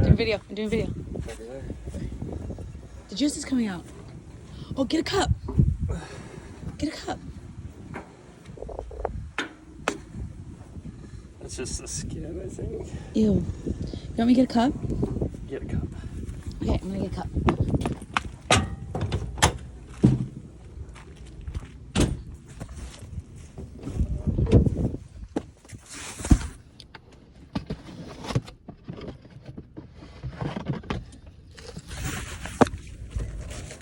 doing video. I'm doing video. The juice is coming out. Oh, get a cup. Get a cup. That's just the skin, I think. Ew. You want me to get a cup? Get a cup. Okay, I'm gonna get a cup.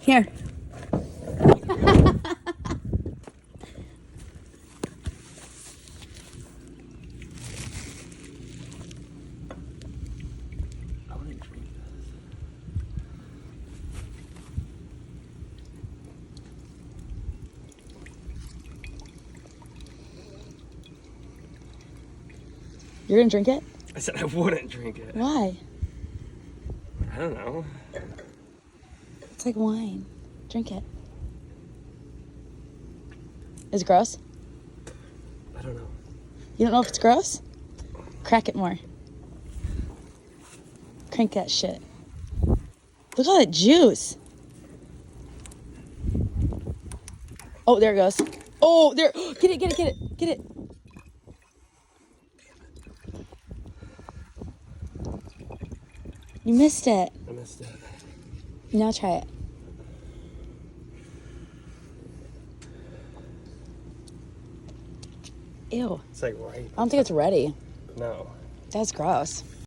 Here. I want to drink this. You're gonna drink it? I said I wouldn't drink it. Why? I don't know. It's like wine. Drink it. Is it gross? I don't know. You don't know if it's gross? Crack it more. Crank that shit. Look at all that juice. Oh, there it goes. Oh, there. Get it, get it, get it, get it. You missed it. I missed it. Now try it. Ew. It's like right. I don't think it's ready. No. That's gross.